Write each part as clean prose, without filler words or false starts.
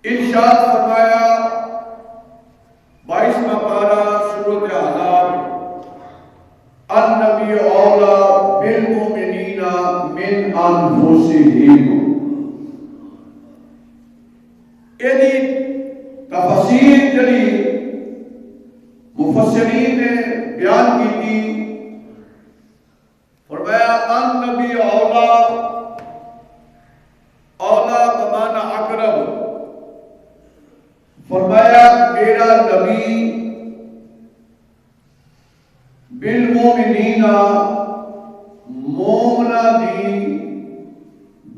ارشاد فرمایا 22واں پارہ سورۃ احزاب، النبی اولا بالمؤمنین من انفسہم۔ یہ تفسیر جڑی مفسرین نے بیان کی تھی، فرمایا النبی اولا، اولا بمعنی اقرب، فرمایا میرا نبی بالمؤمنین مومنہ دی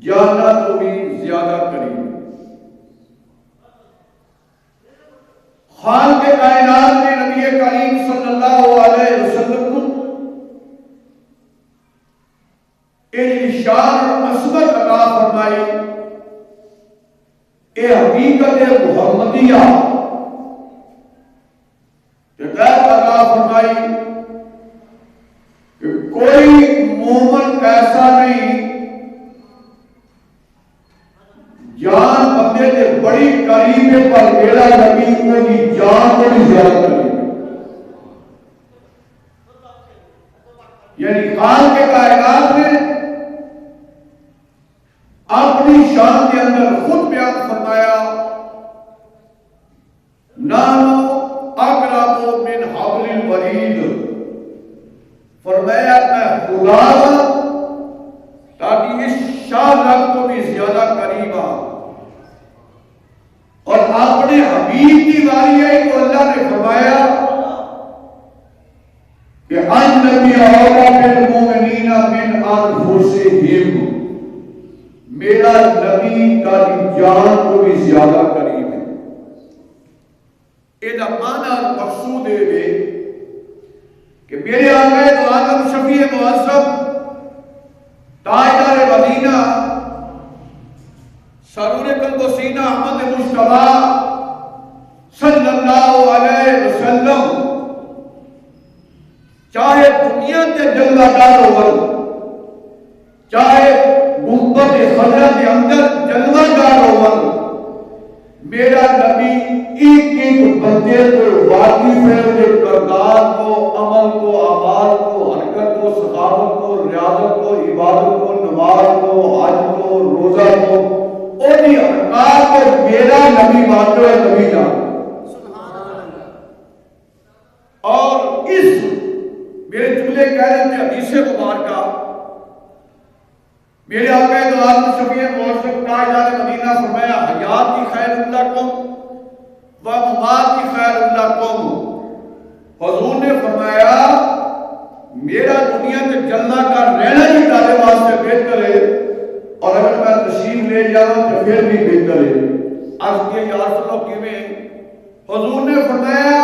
جانا تو بھی زیادہ قریب۔ خالق کائنات نے نبی کریم صلی اللہ علیہ وسلم کو ایک شان اور عظمت عطا فرمائی، اے حقیقت محمدیہ ہدایت عطا فرمائی کہ کوئی مومن ایسا نہیں جان بندے کے بڑی قریب ہے، پر میرا نبی کو بھی جان کو بھی زیادہ قریب ہے۔ یعنی خالق کائنات نے اپنی شان کے اندر خود بیان فرمایا، نانو اقرب من حبل الورید، فرمایا میں خدا تاکہ اس شان رب کو بھی زیادہ قریب آ، اور اپنے حبیب کی باری ہے تو اللہ نے فرمایا کہ النبی اولا بالمؤمنین من انفسہم، میرا نبی کا جان کو بھی زیادہ قریب ہے۔ یہ معنی مقصود ہے کہ میرے آقا تو عالم شفیع معظم تاجدار مدینہ سرور قلب و سینہ احمد مصطفیٰ صلی اللہ علیہ وسلم چاہے دنیا کے جلوہ دار ہو، چاہے گنبد خضرا کے اندر جلوہ دار ہو، میرا نبی ایک ایک بندے کو واقف ہے، اس کے کردار کو، عمل کو، اعمال کو، حرکت کو، سخاوت کو، ریاضت کو، عبادت کو، نماز کو، حج کو، روزہ کو، انہی حرکات کو میرا نبی مانتے ہیں، نبی جانتے۔ اور اس میرے جملے کہہ رہے تھے حدیث مبارکہ، میرے آقا دو عالم شفیع معظم تاجدار مدینہ فرمایا حیات کی خیر لکم و ممات کی خیر لکم۔ حضور نے فرمایا میرا دنیا کے جلنا کا رہنا ہی تارے واسطے بہتر ہے، اور اگر میں تشریف لے جاؤں تو پھر بھی بہتر ہے۔ عرض کیا یا رسول اللہ کیویں؟ حضور نے فرمایا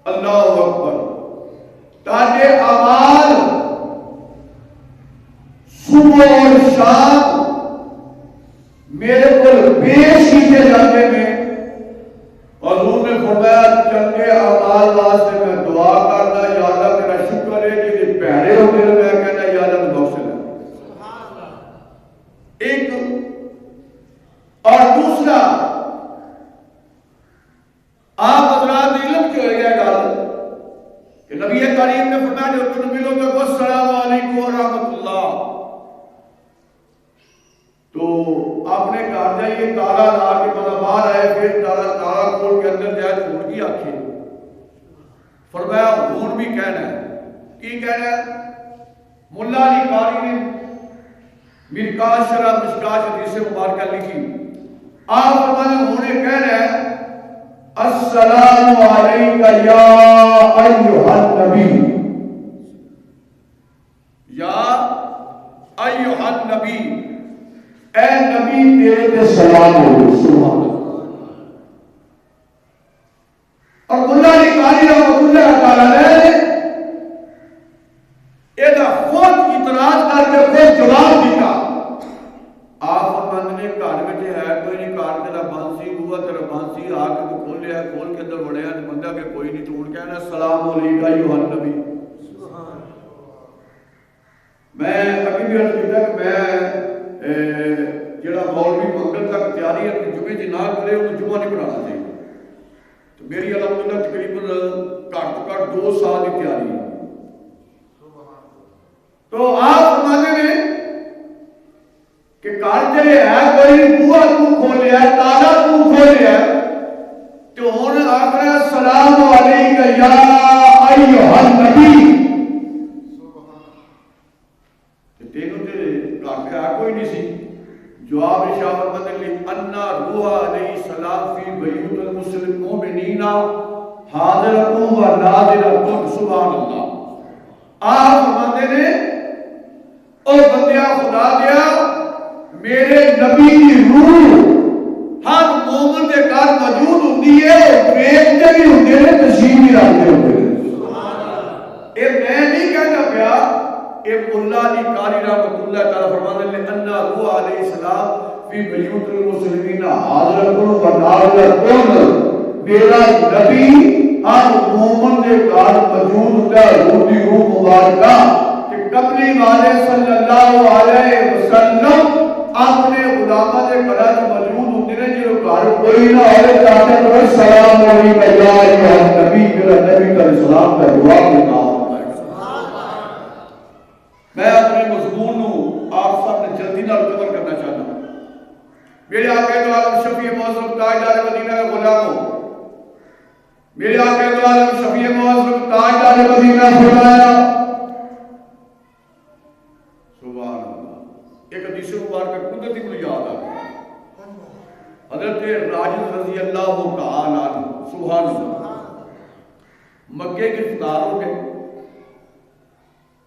اللہ اکبر، تاکہ اعمال صبح اور شام میرے کو پیش کیے جاتے میں، حضور نے فرمایا چنگے اعمال واسطے میں دعا کرنا، یا اللہ تیرا شکر ہے کہ پیارے ہو میرے، میں کہنا یا اللہ بخش لے۔ ایک اور دوسرا، آپ حضرات علم کی ہو گیا گال کہ نبی کریم نے فرمایا جو تم ملو گے السلام علیکم ورحمۃ اللہ، تو آپ نے کہا جائیے تالا لا کے مطلب باہر آئے، پھر تالا کھول کے اندر جائے تو مرغی آنکھیں، فرمایا ہون بھی کہنا ہے، کی کہنا ہے؟ ملا علی قاری نے مرکات شرح مشکات حدیث مبارکہ لکھی، آپ فرمانے ہونے کہنا ہے السلام علیکہ یا ایھا النبی، یا ایھا النبی، اے نبی تیرے تے سلام ہو، سبحان اللہ۔ اور ملا علی قاری رحمۃ اللہ تعالیٰ نے ایدہ خود اعتراض کر کے خود جواب دیتا، آپ فرماندے نے گھر میں ہے کوئی نہیں، گھر تیرا بانسی ہوا، تیرا بانسی آ کے تو کھولیا، کھول کے اندر وڑیا، بندہ کہ کوئی نہیں، تو کہنا السلام علیکم ایھا النبی۔ میں ابھی بھی عرض کیتا کہ میں جڑا مولوی منگل تک تیاری تیاری اپنے جمعے کی نہ کرے انہیں جمعہ نہیں پڑھانا چاہیے. تو میری الحمدللہ تقریباً گھٹ تو گھٹ 2 سال کی تیاری ہے. تو آپ فرماتے ہیں کہ گھر جے ہے کوئی بوا تو کھولیا تالا تو کھولیا تو ہن آخر السلام علیکم یا ایھا النبی تینوں تے گھر ہے کوئی نہیں سی. جواب شاہ فرماتے ہیں انا روح علیہ السلام فی بیوت المسلم مومنین حاضرکم و ناظرکم. سبحان اللہ. آپ فرماتے ہیں او بندیا خدا دیا میرے نبی کی روح ہر مومن کے گھر موجود ہوتی ہے. ویکھتے بھی ہوتے ہیں تشریف بھی رکھتے ہوتے ہیں. یہ میں نہیں کہنا پیا کہ ملا علی قاری رحمۃ اللہ تعالی فرماتے ہیں ان روح علیہ السلام فی بیوت المسلمین حاضرکم و ناظرکم. میرا نبی ہر مومن کے گھر موجود ہوتا ہے. روح کی روح مبارکہ کہ کملی والے صلی اللہ علیہ وسلم اپنے غلامہ دے گھر موجود ہوتے ہیں. جو گھر کوئی نہ ہوئے چاہتے ہیں السلام علیکم یا ایھا النبی. میرا نبی کا اسلام کا جواب دیتا ہوں. میں اپنے مضمون آپ سب نے جلدی نال کور کرنا چاہتا ہوں. میرے آقا دو عالم شفیع معظم تاجدار مدینہ کے غلاموں, میرے آقا دو عالم شفیع معظم تاجدار مدینہ فرمایا سبحان اللہ. ایک حدیث مبارکہ قدرتی کو یاد آ گیا. حضرت راجد رضی اللہ تعالی عنہ سبحان اللہ مکے کے فتار ہو گئے.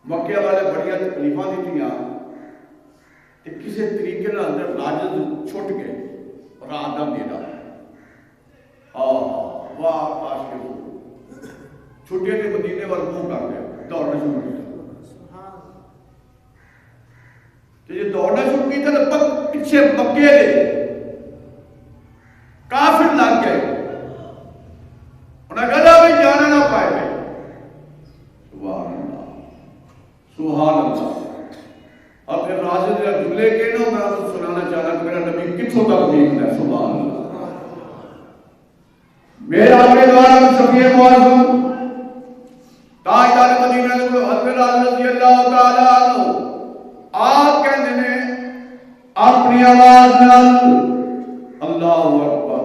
مکے والے بڑی تکلیفاں دیتی کہ کسی طریقے نہ اندر راجد چھٹ گئے اور آدم دے رہا واہ پاس کے چھٹے کے مدینے وال منہ کر گیا دوڑنا شروع کیا. کہ یہ دوڑنا شروع کیا تو پیچھے مکے دے کافر لگ گئے. انہیں کہا بھی جانا نہ پائے گئے. سبحان اللہ سبحان اللہ. اور پھر راجد نے جملے کے نا میں آپ کو سنانا چاہنا کہ میرا نبی کتوں تک دین ہے. سبحان اللہ. میرے آقا دو عالم شفیع معظم تاجدار مدینہ کے حضرت رضی اللہ تعالی عنہ آپ کہتے ہیں اپنی آواز نال اللہ اکبر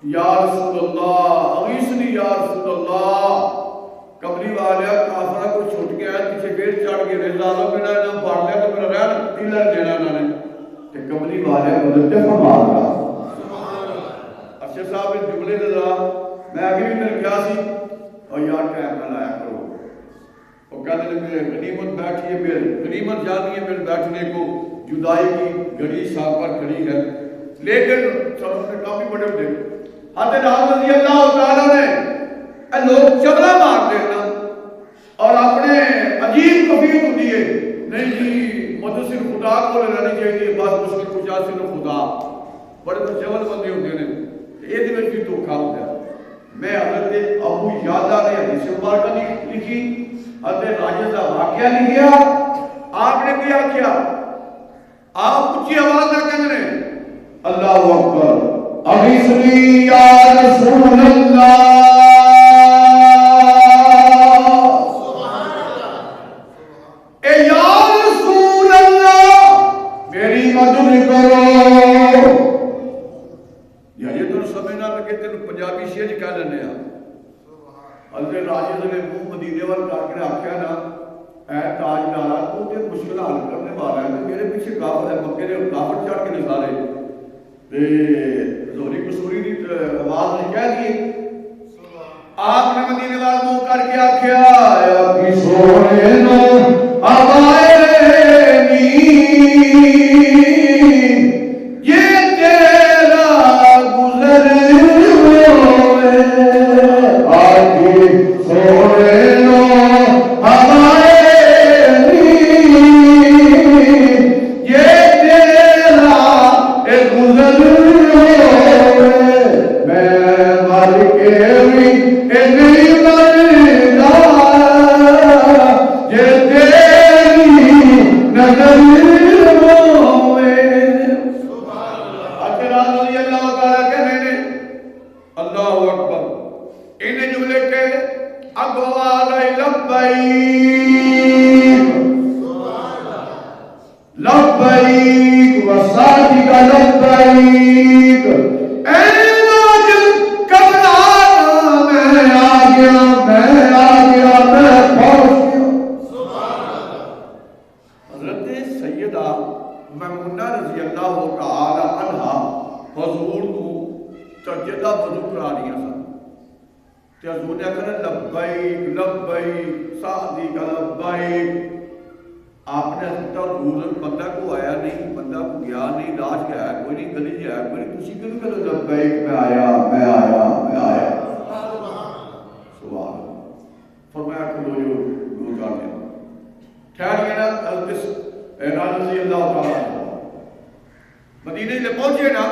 یا رسول اللہ اغیثنی یا رسول اللہ. کملی والیا کافرہ کو چھوٹ گیا پیچھے پھر چڑھ کے رضا لو میرا نام پڑھ لیا تو میرا رہن دلر دینا انہوں نے. کہ کملی والیا مدد فرما رہا. ارشد صاحب اس جملے نے ذرا میں آگے بھی میرے کیا سی اور یار ٹائم نہ لایا کرو. وہ کہتے ہیں میرے غنیمت بیٹھی ہے, میرے غنیمت جانی ہے میرے بیٹھنے کو. جدائی کی گھڑی ساتھ پر کھڑی ہے لیکن چلو نے کافی بڑے ہوتے. حضرت رضی اللہ تعالیٰ نے لوگ چبلا مار دینا اور اپنے عجیب کفیت ہوتی ہے نہیں جی مجھے صرف خدا کو رہنی چاہیے بس مشکل کچھ صرف خدا. بڑے جبل بندے ہوتے ہیں یہ دن بھی دھوکھا ہو گیا. میں حضرت ابو یعلا نے حدیث مبارکہ لکھی, حضرت راجد کا واقعہ لکھیا. آپ نے کیا کیا آپ اونچی آواز نہ کہہ رہے اللہ اکبر اغیثنی یا رسول اللہ. اے یا رسول اللہ میری مدد کرو. یا یہ تو سمجھنا لگے تین پنجابی شعر کہہ لینے ہیں. حضرت راجد نے منہ مدینے وال کر کے آخیا نا اے تاجدارا تو تے مشکل حل کرنے والا ہے. میرے پیچھے کافر ہے مکے نے کافر چڑھ کے نثارے زوری قصوری کی آواز نے کہہ دی. آپ نے مدینے وال منہ کر کے آخیا اپنی سونے نو آوائے نی یہ تیرا گزر ہوئے آگے سونے نو آوائے وصادق لبیک، اے راجل گھبرانا، میں آ گیا، میں پہنچ گیا۔ حضرت سیدہ میمونہ رضی اللہ تعالی عنہ حضور کو سجدہ وضو کرا رہی ہیں تے حضور نے کہا لبیک لبیک صادق لبیک۔ آپ نے سنتا حضور بندہ کو آیا نہیں، بندہ کو گیا نہیں، لاش گیا کوئی نہیں، گلی جایا کوئی نہیں، تسی کیوں کہ لبیک میں آیا میں آیا میں آیا۔ سبحان اللہ۔ فرمایا کہ لو جان دیا ٹھہر گئے نا رضی اللہ تعالیٰ مدینے سے پہنچے نا،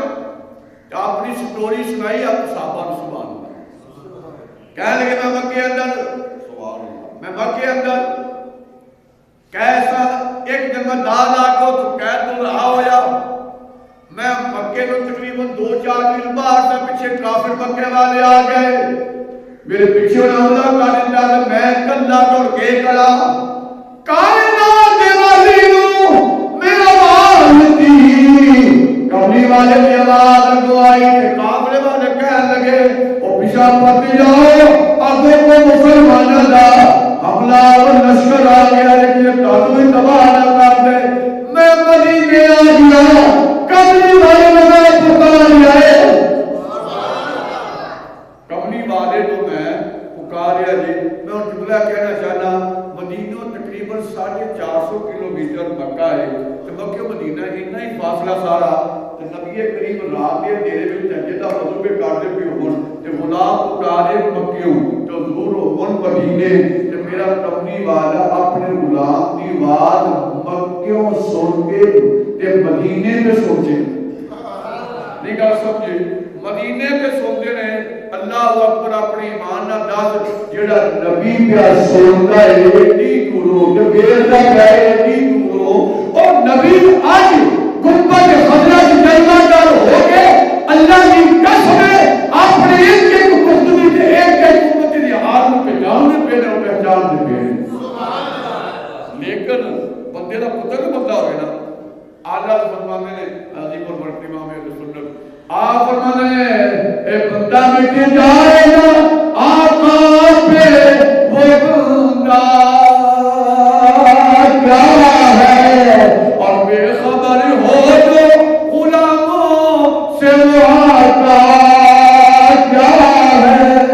اپنی سٹوری سنائی آپ صحابہ نے۔ سبحان اللہ۔ کہنے لگے میں مکے اندر، سبحان اللہ، میں مکے اندر کیسا ایک دن میں داد آکو تو قید تو رہا ہویا، میں مکے تو تقریباً 2-4 میل باہر سے پیچھے کافر مکے والے آ گئے، میرے پیچھے انہوں نے کہا دیتا ہے میں کلہ توڑ کے کھڑا، کائنات والیوں میرا والدی کملی والے کی آواز کو آئی کہ کافر والے کہنے لگے او پیشا پتی جاؤ، آگے کو مسلمانہ دا حملہ اور لشکر آ گیا لیکن یہ تعلیم تباہ نہ کر دے۔ میں مدینے آ گیا، کملی والے میں پکار آئے، کملی والے کو میں پکار آئے جی۔ میں ان جملہ کہنا چاہنا، مدینہ تقریباً 450 کلومیٹر مکہ ہے، تو مکہ مدینہ اتنا ہی فاصلہ سارا، تو نبی کریم رات کے دیرے میں تجدہ وضو پہ کاٹے پہ ہون، تو غلام پکارے مکیوں، تو حضور ہون مدینے، تو میرا کملی والا اپنے غلام کی آواز مکیوں سن کے تے مدینے پہ سوچے، نہیں کہا سمجھے، مدینے پہ سوچے رہے۔ اللہ اکبر، اپنی ایمان نہ دس جڑا نبی پہ سنتا ہے ایڈی دوروں کہ بیر دا گئے ایڈی دوروں، اور نبی آج گنبد خضرا کی جلوہ دار ہو گئے، اللہ کی قسم ہے اپنے ایک گفتگو کے ایک امت دی حال میں پہچاننے پہ نہ پہچاننے پہ، لیکن بندے دا پتر بندہ ہوئے نا۔ آلہ فرمانے نے عظیم البرکت امام اہل سنت آپ فرمانے ہیں اے بندہ مٹ جائے گا آقا پہ وہ بندہ کیا ہے، اور بے خبر ہو جو غلاموں سے وہ آقا کیا ہے۔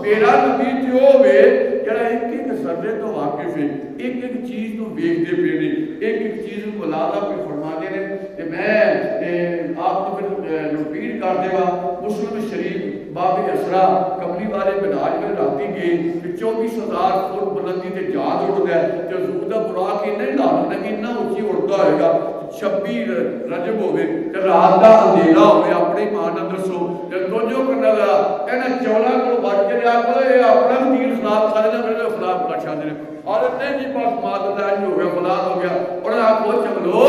میرا نبی جو ہوئے جڑا ایک سرے تو واقف ہے، ایک چیز تو بیک دے پینے، ایک چیز ملالہ پہ فرمانے نے کہ میں آپ کو پھر رپیٹ کر دے گا۔ مسلم شریف باب اسرا کملی والے مناج میں راتی گئے کہ 24,000 فٹ بلندی تے جہاز اڑ گئے، جو زودہ براق انہیں لانا کہ اتنا اونچی اڑتا ہوئے گا، 26 رجب ہوئے کہ رات دا اندھیرا ہوئے، اپنے مان دسو کہ توجہ کرنا لگا کہنا 14 کو بڑھ کے لیا کرو یہ اپنا بھی دین خلاف کرے نا میرے خلاف کر چھانے نے، اور نہیں جی پاس ماد اللہ ہو گیا فلان ہو گیا، اور آپ کو چلو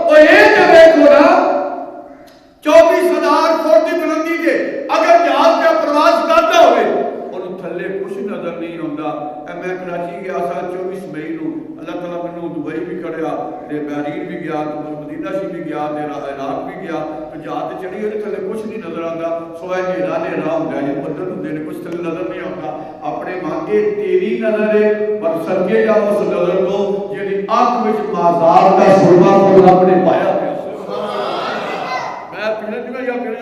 اور یہ جب ایک ہو رہا 24,000 فٹ دی بلندی کے اگر جہاز کا پرواز کرتا ہوئے انہوں تھلے کچھ نظر نہیں ہوتا۔ میں کراچی گیا سا 24 مئی نو، اللہ تعالیٰ میں نے دبئی بھی کھڑیا، بحرین بھی گیا، مدینہ شریف بھی گیا، عراق بھی گیا، تو جہاز چڑھی ہوئے تھلے کچھ نہیں نظر آتا، سوائے نیرا نیرا ہوتا ہے، بدل ہوتے ہیں کچھ تھلے نظر نہیں آتا۔ اپنے مانگے تیری نظر ہے پر سرکے جاؤ اس نظر کو جیڑی آنکھ وچ مازار کا سرما کو اپنے پایا پیا۔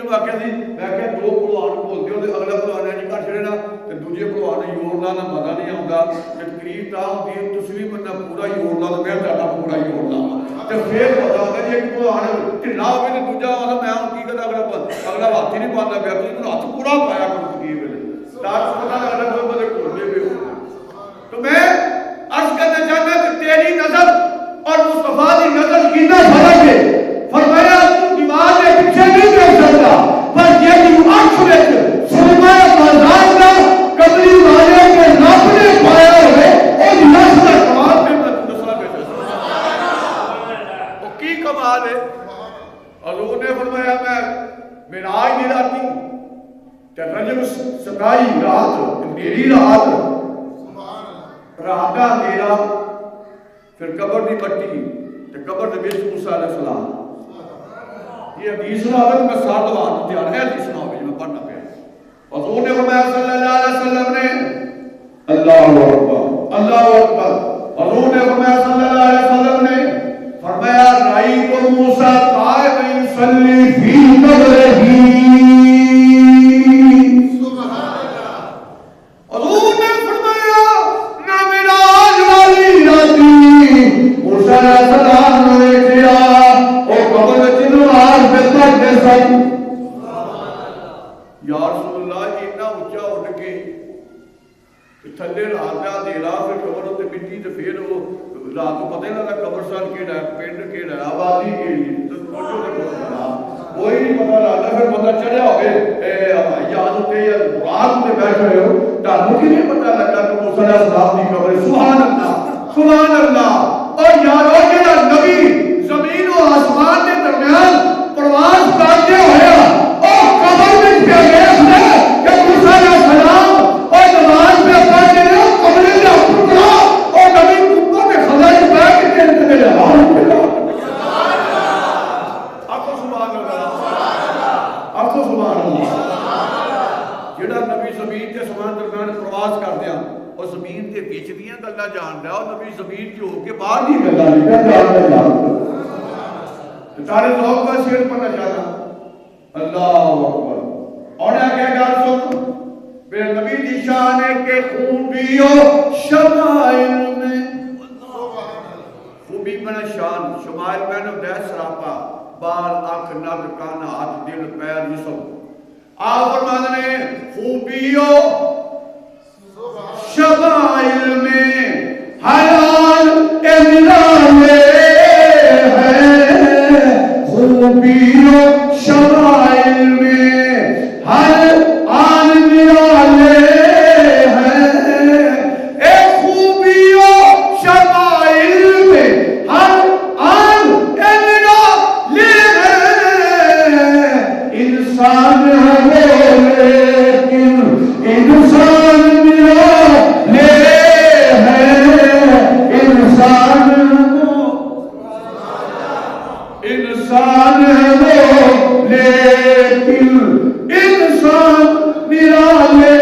واقعہ تھی میں کہ دو قرآن بولتے ہو اگلا قرآن ہے جی کر چھڑے نا تو دوجے قرآن یور لانا مزہ نہیں آتا کہ تقریب تا ہوتی ہے تسلی بندہ پورا یور لا تو میں زیادہ پورا یور لا تو پھر مزہ ہوتا ہے ایک قرآن ٹھلا ہوئے تو دوجا ہوتا میں ہوں کی کرتا اگلا ہاتھ ہی نہیں پاتا پیا تو ہاتھ پورا پایا کرو تقریب میں تاکہ پتا لگا کوئی بندے کھولنے پہ ہو۔ تو میں عرض کرنا چاہتا کہ تیری نظر اور مصطفیٰ کی نظر کتنا فرق ہے۔ فرمایا تو دیوار کے پیچھے نہیں کر سکتا پر یہ جو آنکھ میں سرمایہ بازار کا قبری والے کے رب نے پایا ہوئے اور نسل کمال پہ دسنا بیٹھا وہ کی کمال ہے۔ حضور نے فرمایا میں معراج دی راتی تے رجب 27 رات اندھیری رات رات دا اندھیرا پھر قبر دی مٹی تے قبر دے وچ موسیٰ علیہ السلام یہ حدیث نہ ہوگا کہ میں سار دوان تیار ہے، حدیث نہ ہوگا جو میں پڑھنا پہ حضور نے فرمایا صلی اللہ علیہ وسلم نے اللہ اکبر اللہ اکبر، حضور نے فرمایا صلی اللہ علیہ وسلم نے فرمایا رأیت موسیٰ قائما یصلی فی قبرہ، یا رسول اللہ اتنا اونچا اٹھ کے تھلے رات کا اندھیرا، پھر قبر تے مٹی تے پھر وہ رات کو پتہ نہیں لگا قبرستان کیڑا ہے، پنڈ کیڑا ہے، آبادی کیڑی کوئی نہیں پتہ لگتا، پھر پتہ چڑھیا ہوئے یاد ہوتے یا رات میں بیٹھے ہو تانوں کی نہیں پتہ لگا کہ موسیٰ علیہ السلام کی قبر ہے۔ سبحان اللہ سبحان اللہ۔ اور یاد ہو کہ نبی زمین و آسمان کے درمیان پرواز کرتے ہوئے اور قبر میں کیا گیا ہے کہ موسیٰ علیہ السلام اور نماز میں پڑھتے ہیں قبر میں اپنا اور نبی کتوں کے خزائن بیٹھ کے انتے میں لہار پھیلا۔ آپ کو سبحان اللہ، آپ کو سبحان اللہ۔ جڑا نبی زمین کے سمان درمیان پرواز کرتے ہیں اور زمین کے بیچ دیاں گلاں جان رہا اور نبی زمین کی ہو کے باہر دی گلاں نہیں جان تارے لوگ کا شیر پڑھنا چاہتا اللہ اکبر۔ اور آگے گا سن میرے نبی دی شان ہے کہ خوبیوں شمائل میں، خوبی میں شان شمائل میں نے دہ سراپا بال آنکھ نک کان ہاتھ دل پیر جسم آپ فرماتے ہیں خوبیوں شمائل میں حلال امرالے خوبیوں شمائل میں ہر آن نرالے ہیں، اے خوبیوں شمائل میں ہر آن نرالے ہیں، انسان ہے لیکن انسان نرالے ہیں، انسان انسان ہے وہ لیکن انسان نرالے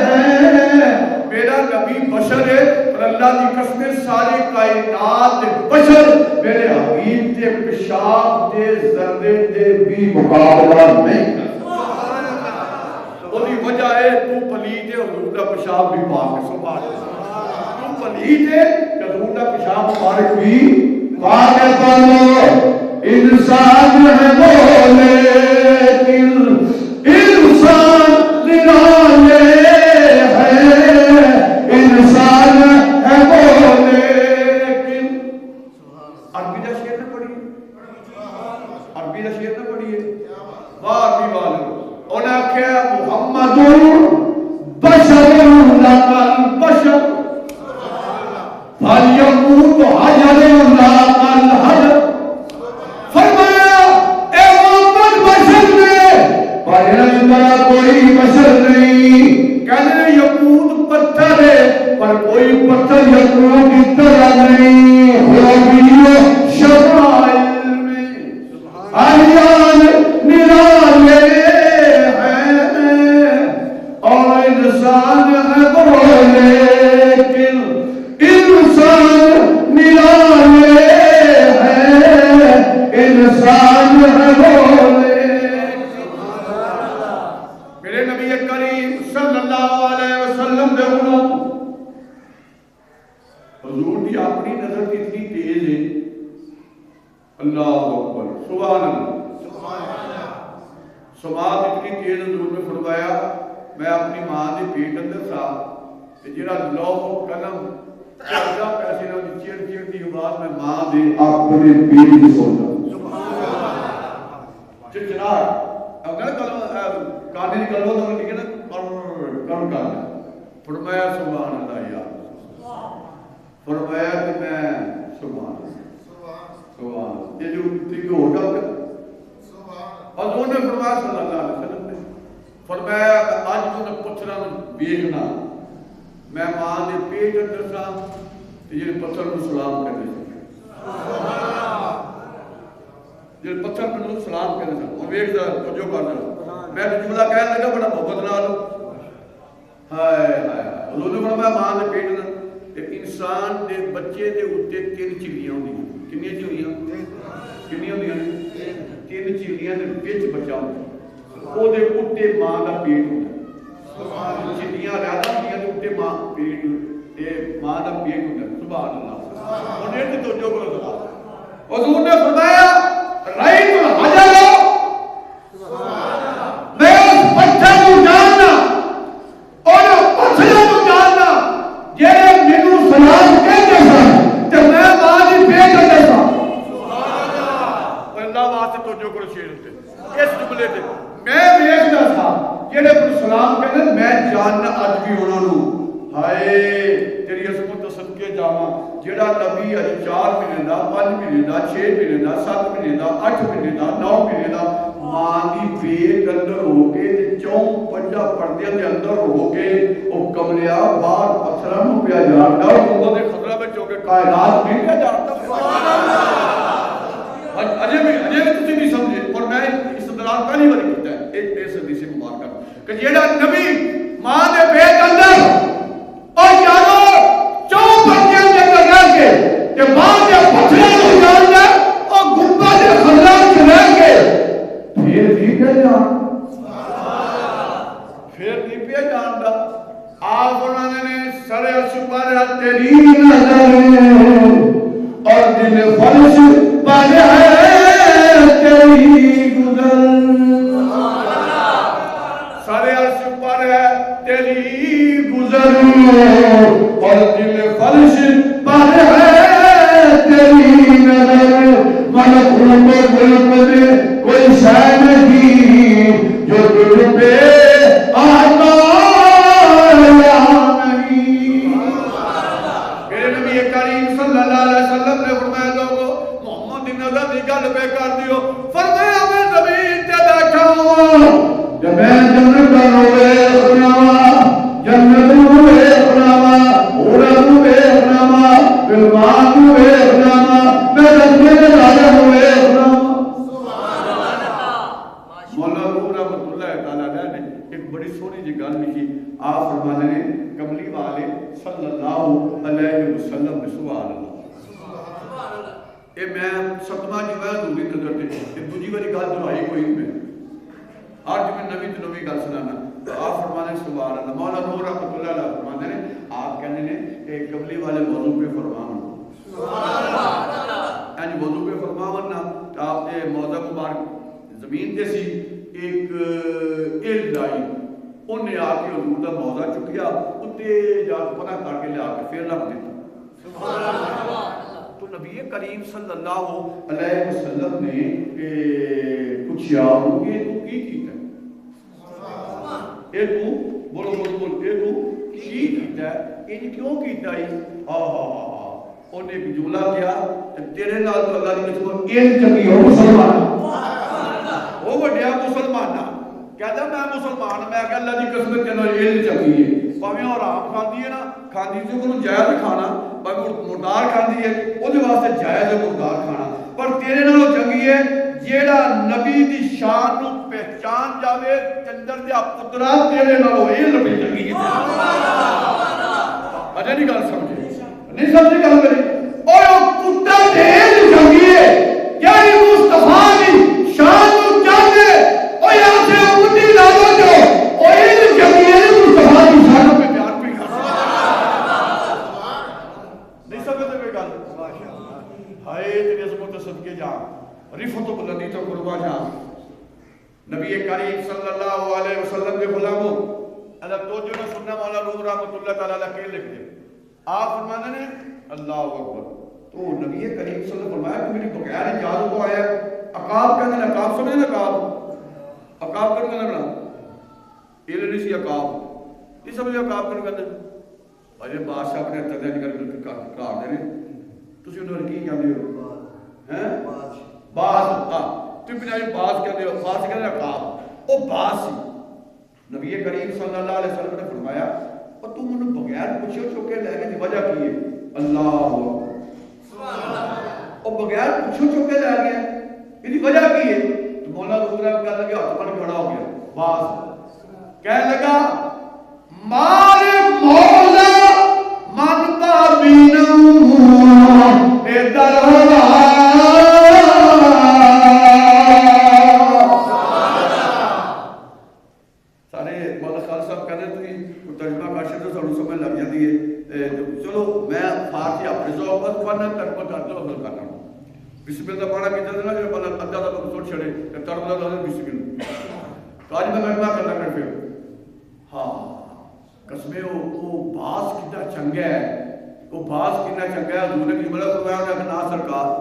ہیں۔ میرا نبی بشر ہے اور اللہ کی قسم ساری کائنات بشر میرے حبیب کے پیشاب دے ذرے دے بھی مقابلہ نہیں کرتا۔ وہی وجہ ہے تو پلید ہے حضور کا پیشاب بھی پاک ہے، سبحان اللہ۔ تو پلید ہے کہ حضور کا پیشاب مبارک بھی پاک ہے۔ پڑھو انسان ہے وہ لیکن انسان نرالے ہے، انسان ہے وہ لیکن۔ عربی کا شعر نہ پڑھیے، عربی کا شعر نہ پڑھیے، واہ بھی والو انہوں نے کہا محمد بشر لقل بشر فلیموت حجر لقل حجر، فرمایا اے محمد بشر نے پر بڑا کوئی بشر نہیں، کہنے یقوت پتھر ہے پر کوئی پتھر یقوت کی طرح نہیں، خوبیوں شمائل میں حیان نرالے ہیں، اور انسان ہے وہ لیکن انسان نرالے ہیں، انسان ہے وہ لیکن۔ میرے نبی کریم صلی اللہ علیہ وسلم دے انہوں حضور کی اپنی نظر کتنی تیز ہے، اللہ اکبر سبحان اللہ۔ سماعت اتنی تیز حضور نے فرمایا میں اپنی ماں دے پیٹ اندر تھا کہ جڑا لوح و قلم چڑھا پیسے نہ چڑ چڑ دی آواز میں ماں دے اپنے پیٹ میں سنتا چچرا اگر کانے کی کلمہ تو لکھے نا کر کانا فرمایا سبحان اللہ یا فرمایا کہ میں سبحان سبحان یہ جو تھی کہ ہوگا اور انہوں نے فرمایا صلی اللہ علیہ وسلم نے فرمایا آج تو نے پتھرہ بیگنا میں ماں دے پیٹ اندر سا یہ پتھر کو سلام کرنے سے جو پتھر میں سلام کہنے سن وہ ویک ذرا توجہ کر دے میں جملہ کہنے لگا بڑا محبت نال ہائے ہائے حضور نے فرمایا ماں دے پیٹ نال انسان دے بچے دے اوتے 3 چڑیاں ہوندیاں کنیاں چڑیاں کنیاں ہوندیاں 3 چڑیاں دے وچ بچہ ہوندا او دے اوتے ماں دا پیٹ ہوندا سبحان اللہ چڑیاں زیادہ ہوندیاں دے اوتے ماں پیٹ تے ماں دا پیٹ ہوندا سبحان اللہ ہن اے تے توجہ کرو ذرا حضور نے فرمایا رائت الحجر میں اس پتھر کو جاننا اور پتھر کو جاننا جڑے مینوں سلام کہندے سن تے میں ماں دی پیٹ دے سن سبحان اللہ اللہ واسطے توجہ کرو شیر تے اس جملے تے میں ویکھدا تھا جڑے مینوں سلام کہندے میں جاننا اج بھی انہاں نوں ہائے تیری عظمت تو صدقے جاواں جڑا نبی اج 4 مہینے دا 5 مہینے دا 6 مہینے دا 7 مہینے دا 8 مہینے دا 9 مہینے دا ماں دی پیٹ اندر ہو کے تے 4-5 پردے دے اندر ہو کے او کملیا باہر پتھراں نوں پیا جاندا او اللہ دے خطرہ وچ ہو کے کائنات نہیں پیا جاندا سبحان اللہ اجے بھی تسی نہیں سمجھے اور میں استدلال پہلی بار کیتا ہے اس حدیث مبارکہ کہ جڑا نبی ماں دے پیٹ اندر اور یارو 4 پردے دے اندر رہ کے تے ماں دے پتھراں نوں جاندا او گنبد دے خلا وچ رہ کے پھر نہیں پیا جان پھر نہیں پیا جاندا آپ انہوں نے سر عرش پر تیری نظر اور دل فرش پر ہے تیری گزر سر عرش پر ہے تیری گزر اور دل فرش پر ہے تیری نظر ملکوں کو ملک دے کوئی شے نہیں جو تجھ پہ آتا یا نہیں میرے نبی کریم صلی اللہ علیہ وسلم نے فرمایا لوگوں محمد دی نظر دی گل پہ کر دیو فرمایا میں زمین تے بیٹھا ہوں جب میں جنت نو ویکھنا جنت نو ویکھنا اورا نو ویکھنا بلوان نو ویکھنا میں رسول اللہ نو ویکھنا مولا روح رحمت اللہ تعالیٰ نے ایک بڑی سونی جی گل لکھی آپ فرماتے ہیں کملی والے صلی اللہ علیہ وسلم نے سبحان اللہ اے میں ستما جی میں دوری نظر دے کہ دوجی والی گل دہرائی کوئی میں ہر جو میں نبی تو نبی گل سنانا آپ فرماتے ہیں سبحان اللہ مولا روح رحمت اللہ علیہ فرماتے ہیں آپ کہنے نے کہ کملی والے موضوع پہ فرمان سبحان اللہ یعنی موضوع پہ فرمان نا آپ نے موضوع مبارک زمین تے سی ایک علم لائی انہیں آ کے حضور دا موضوع چکیا اتے جا پتہ کر کے لیا کے پھر رکھ دیتا سبحان اللہ تو نبی کریم صلی اللہ علیہ وسلم نے پوچھا کہ تو کی کیتا ہے اے تو بولو اے تو کی کیتا ہے ان کیوں کیتا ہے انہیں ایک جملہ کیا تیرے نال تو اللہ دی قسم علم چنگی ہو مسلمان وہ وڈیا مسلمان کہتا میں مسلمان میں کہ اللہ دی قسم تینوں علم چنگی ہے پاویں حرام کھاندی ہے نا کھاندی جو کو جائز کھانا پر مردار کھاندی ہے او دے واسطے جائز ہے مردار کھانا پر تیرے نالوں چنگی ہے جیڑا نبی دی شان نو پہچان جاوے چندر دے پترا تیرے نالوں علم چنگی ہے سبحان اللہ اجے نہیں گل سمجھے نہیں سمجھے گل کری اور کتا دے علم چنگی ہے یعنی مصطفیٰ دی شان نو جانے او یا سے اونی لاو جو او علم چنگی ہے مصطفیٰ دی شان پہ پیار بھی کر نہیں سمجھتے کوئی گل ماشاءاللہ ہائے تیری عظمت صدقے جا رفعت و بلندی تو قربا جا نبی کریم صلی اللہ علیہ وسلم کے غلاموں اللہ تو جو نے سننا مولا روح رحمت اللہ تعالی علیہ کے لکھ دے آپ فرماتے ہیں اللہ اکبر تو نبی کریم صلی اللہ علیہ وسلم فرمایا کہ میری بغیر اجازت کو آیا عقاب کہتے ہیں عقاب سمجھے نا عقاب کرنے لگنا یہ نہیں سی عقاب یہ سمجھے عقاب کرنے کہتے ہیں اجے بادشاہ اپنے تدین کر دے رہے تسی انہوں نے کی کہتے ہو ہیں باز تو بنائی باز کہتے ہو باز کہتے ہیں عقاب وہ باز سی نبی کریم صلی اللہ علیہ وسلم نے فرمایا اور تم انہوں بغیر پوچھو چکے لے گئے وجہ کی ہے اللہ اور بغیر پوچھو چکے لے گئے اس کی وجہ کی ہے؟ تو مولانا روح رحمت کہنے لگے ہاتھ پڑھ کھڑا ہو گیا باز کہنے لگا مال مولا من بابینو اے درہا سارے مولا خالد صاحب کہہ رہے تھے ترجمہ کاشر تو سانو سمجھ لگ جاتی ہے چلو میں فارسی اپنے ذوق پر فن ترجمہ کرتا ہوں عمل کرتا ہوں بسم اللہ پڑھا کی جلدی نہ بلا ادھا دا سوچ چھڑے کہ ترجمہ لازم بسم اللہ تو آج میں ترجمہ کرنا کر پھر ہاں قسمیں وہ باز کتنا چنگا ہے وہ باز کتنا چنگا ہے حضور نے کس بڑا فرمایا انہوں نے نا سرکار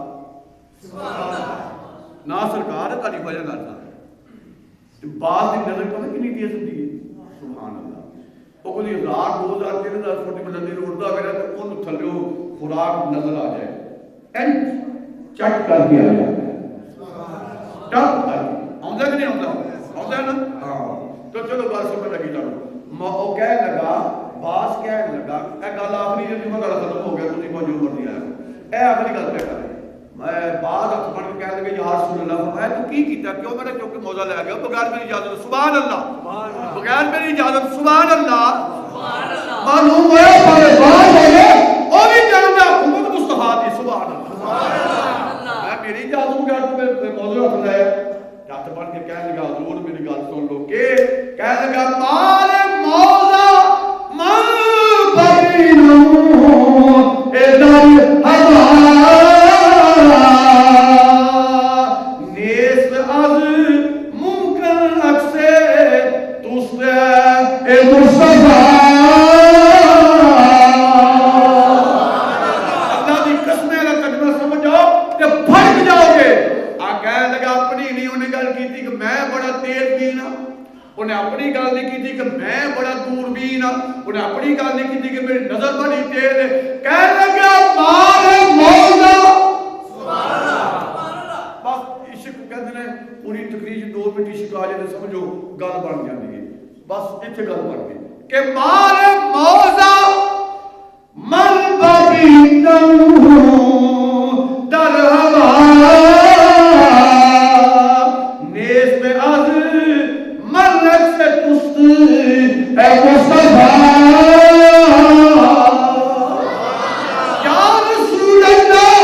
نا سرکار ہے تاریخ وجہ کرتا باز کی نظر پتہ کنی تیز ہوتی ہے سبحان اللہ وہ کوئی 1000 2000 3000 فٹ بلندی سے اڑتا ہوئے تو ان تھلے خوراک نظر آ جائے اینڈ چٹ کر کے آ جاتا ہے چٹ کر کے آؤں کہ نہیں آؤں ہے نا ہاں تو چلو بات سمجھ لگی چلو وہ کہنے لگا باز کہنے لگا اے گل آخری جو جمعہ گل ختم ہو گیا تسی موجود کر دیا ہے اے آخری گل پہ کرے میں باز ہاتھ پڑھ کے کہنے لگے یا رسول اللہ فرمایا تو کی کیتا کیوں میں نے کیونکہ موزہ لے گیا بغیر میری اجازت سبحان اللہ بغیر میری اجازت سبحان اللہ معلوم ہوا پر باز ہے وہ بھی جانتا حکومت مصطفیٰ دی سبحان اللہ میں میری اجازت بغیر تو موزہ ہاتھ لے ہاتھ پڑھ کے کہنے لگا حضور میری گل سن لو کہ کہنے لگا مال مولا من بینو اے درہا نیس از ممکن اکسے دوسرے اے مصطفیٰ اللہ دی قسمیں اللہ تجمہ سمجھو کہ بھڑک جاؤ گے کہنے لگا اپنی نہیں انہیں گل کی تھی کہ میں بڑا تیز بین ہوں انہیں اپنی گل نہیں کی تھی کہ میں بڑا دور بین ہوں انہیں اپنی گل نہیں کی تھی کہ میری نظر بڑی تیز ہے کہنے لگا مال مولا بس عشق کہتے ہیں پوری تقریر 2 منٹ عشق آ جائے سمجھو گل بن جاتی ہے بس اتنے گل بن گئی کہ مال مولا من بابینو درہا اے مصطفیٰ یا رسول اللہ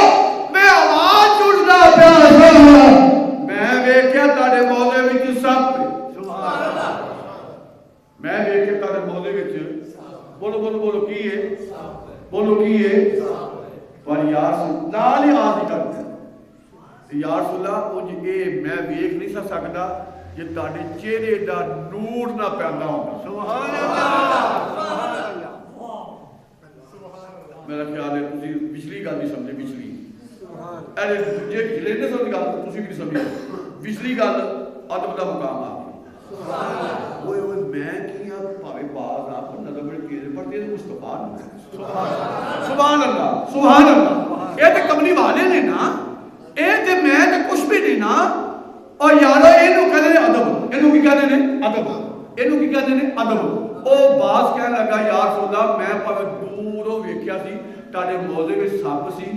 میں آواز اٹھنا پیاسا میں ویکھیا تاڑے موضے وچ سب میں ویکھیا تاڑے موضے وچ بولو بولو بولو کی ہے بولو کی ہے پر یا رسول اللہ نال ہی آج کرتے یا رسول اللہ وہ جی میں ویکھ نہیں سکتا یہ تاڑے چہرے دا نور نہ پیدا ہوگا سبحان اللہ میرا خیال ہے تسی پچھلی گل نہیں سمجھے پچھلی ارے جے پچھلے نے سمجھ گل تسی بھی سمجھے پچھلی گل ادب دا مقام آ اوئے اوئے میں کیا پاوے باز آپ نظر بڑے تیز پڑھتے ہیں مصطفیٰ سبحان اللہ سبحان اللہ یہ تے کملی والے نے نا اے تے میں تے کچھ بھی نہیں نا اور یارو اینو کہنے نے ادب اینو کی کہنے نے ادب اینو کی کہنے نے ادب او باز کہنے لگا یا رسول اللہ میں پر دوروں ویکھیا سی تاڑے موضے وچ سپ سی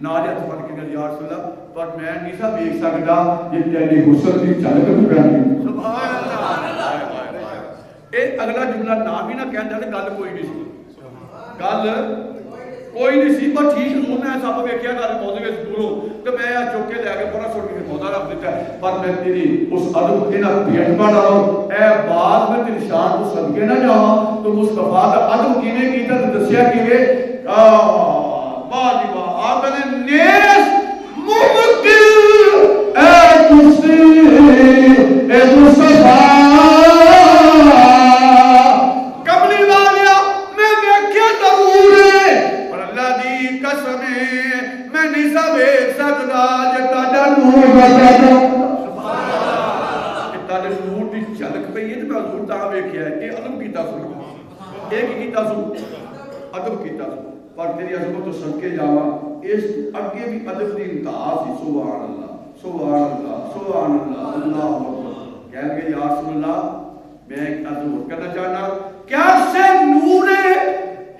نال ہاتھ پڑھ کے یا رسول اللہ پر میں نہیں سا ویکھ سکدا جے تیری حسن دی جھلک نکلدی سبحان اللہ اے اگلا جملہ نہ بھی نہ کہندا تے گل کوئی نہیں سی گل کوئی نہیں سی پر ٹھیک حضور نے سب ویکھیا تاڑے موضے وچ دوروں تے میں چوک کے لے کے پورا سوٹ کے موضع رکھ دیتا ہے پر میں تیری اس ادب کے نہ بھیٹ پڑ رہا ہوں اے بعد میں تیری شان کو صدقے نہ جاؤں تو مصطفیٰ کا ادب کیویں کیتا تے دسیا کیویں واہ جی واہ آپ نے نیس ممکن اے تسی اے مصطفیٰ کملی والیا میں ویکھیا ضرور ہے پر اللہ دی قسم میں نہیں سا ویکھ سکدا جے تہاڈا نور بتا سبحان اللہ کہ تہاڈے نور دی جھلک پئی ہے تے میں حضور تا ویکھیا ہے اے ادب کیتا سن اے کی کیتا سن ادب کیتا سن پر تیری عظمت تو صدقے جاواں اس اگے بھی ادب دی انتہا سی سبحان اللہ سبحان اللہ سبحان اللہ اللہ اکبر کہہ گئے یا رسول اللہ میں ایک عرض کرنا چاہنا کیا سے نور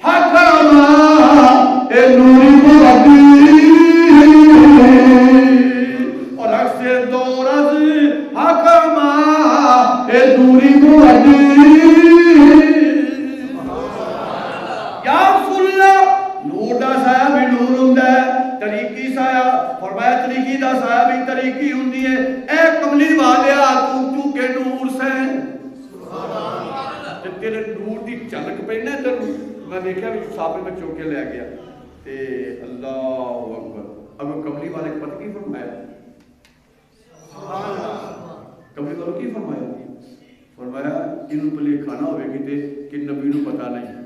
حکما اے نور مربی اور حق سے رز حکما اے دوری موحدی یا رسول اللہ نور دا سایہ بھی نور ہوندہ ہے طریقی سایہ فرمایا طریقی دا سایہ بھی طریقی ہوندی ہے اے کملی والیا تو کے نور سے تیرے نور دی چلک پہ نا ادھر میں دیکھا بھی صحابے میں چوکے لے گیا تے اللہ اکبر اب کملی والے کو پتہ کی فرمایا کملی والے کی فرمایا انہوں پلے کھانا ہوئے گی کہ نبی نو پتہ نہیں